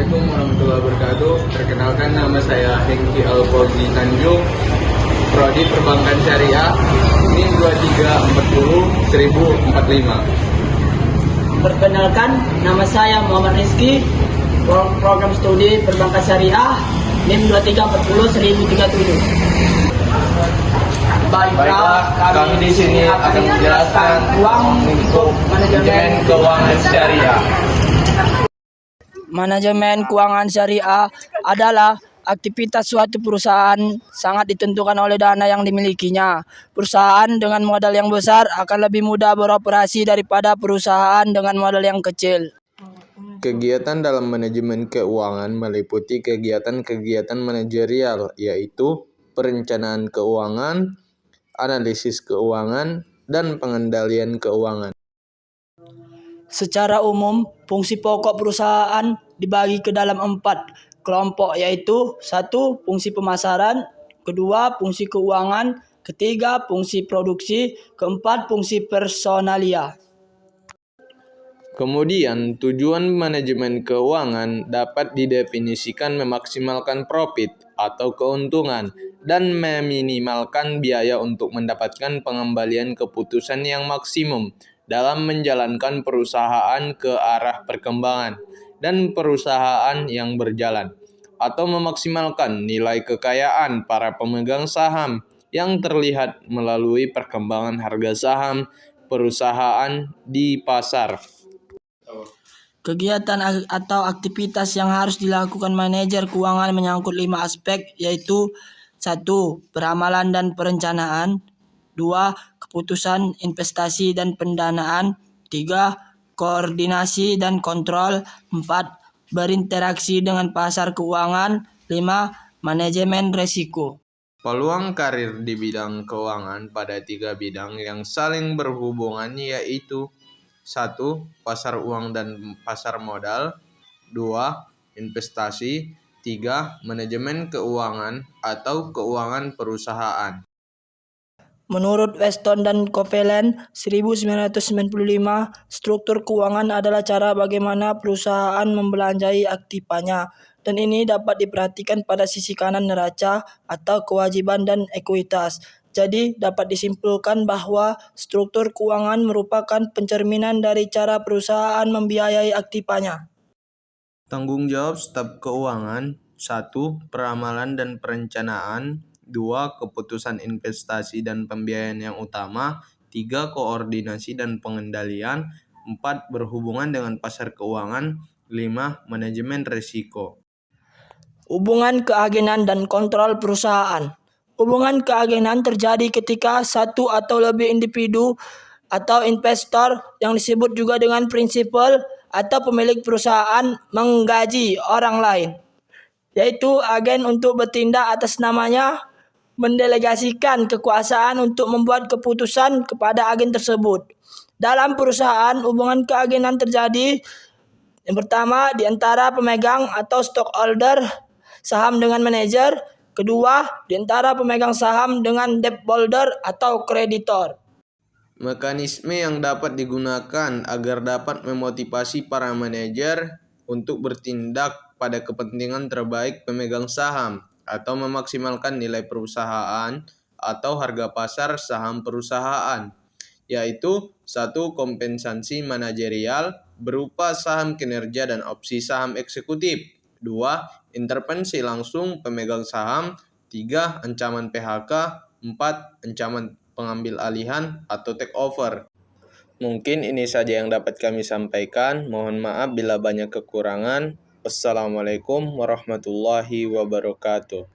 Assalamualaikum warahmatullahi wabarakatuh. Perkenalkan, nama saya Hengki Alfauzi Tanjung, Prodi Perbankan Syariah, NIM 2340 1045. Perkenalkan, nama saya Muhammad Rizky, Program Studi Perbankan Syariah, NIM 2340 1037. Baiklah, kami di sini akan menjelaskan uang untuk manajemen keuangan syariah. Manajemen keuangan syariah adalah aktivitas suatu perusahaan sangat ditentukan oleh dana yang dimilikinya. Perusahaan dengan modal yang besar akan lebih mudah beroperasi daripada perusahaan dengan modal yang kecil. Kegiatan dalam manajemen keuangan meliputi kegiatan-kegiatan manajerial, yaitu perencanaan keuangan, analisis keuangan, dan pengendalian keuangan. Secara umum, fungsi pokok perusahaan dibagi ke dalam 4 kelompok, yaitu 1. Fungsi pemasaran, 2. Fungsi keuangan, 3. Fungsi produksi, 4. Fungsi personalia. Kemudian, tujuan manajemen keuangan dapat didefinisikan memaksimalkan profit atau keuntungan dan meminimalkan biaya untuk mendapatkan pengembalian keputusan yang maksimum dalam menjalankan perusahaan ke arah perkembangan dan perusahaan yang berjalan, atau memaksimalkan nilai kekayaan para pemegang saham yang terlihat melalui perkembangan harga saham perusahaan di pasar. Kegiatan atau aktivitas yang harus dilakukan manajer keuangan menyangkut 5 aspek, yaitu 1. Peramalan dan perencanaan, 2. Keputusan investasi dan pendanaan, 3. Koordinasi dan kontrol, 4. Berinteraksi dengan pasar keuangan, 5. Manajemen risiko. Peluang karir di bidang keuangan pada 3 bidang yang saling berhubungan, yaitu 1. Pasar uang dan pasar modal, 2. Investasi, 3. Manajemen keuangan atau keuangan perusahaan. Menurut Weston dan Covellan 1995, struktur keuangan adalah cara bagaimana perusahaan membelanjai aktivanya, dan ini dapat diperhatikan pada sisi kanan neraca atau kewajiban dan ekuitas. Jadi, dapat disimpulkan bahwa struktur keuangan merupakan pencerminan dari cara perusahaan membiayai aktivanya. Tanggung jawab staf keuangan: 1. Peramalan dan perencanaan, 2. Keputusan investasi dan pembiayaan yang utama, 3. Koordinasi dan pengendalian, 4. Berhubungan dengan pasar keuangan, 5. Manajemen risiko. Hubungan keagenan dan kontrol perusahaan. Hubungan keagenan terjadi ketika satu atau lebih individu atau investor yang disebut juga dengan prinsipal atau pemilik perusahaan menggaji orang lain, yaitu agen, untuk bertindak atas namanya, mendelegasikan kekuasaan untuk membuat keputusan kepada agen tersebut. Dalam perusahaan, hubungan keagenan terjadi yang pertama di antara pemegang atau stockholder saham dengan manajer, kedua di antara pemegang saham dengan debtholder atau kreditor. Mekanisme yang dapat digunakan agar dapat memotivasi para manajer untuk bertindak pada kepentingan terbaik pemegang saham atau memaksimalkan nilai perusahaan atau harga pasar saham perusahaan, yaitu 1. Kompensasi manajerial berupa saham kinerja dan opsi saham eksekutif, 2. Intervensi langsung pemegang saham, 3. Ancaman PHK, 4. Ancaman pengambil alihan atau take over. Mungkin ini saja yang dapat kami sampaikan. Mohon maaf bila banyak kekurangan. Wassalamualaikum warahmatullahi wabarakatuh.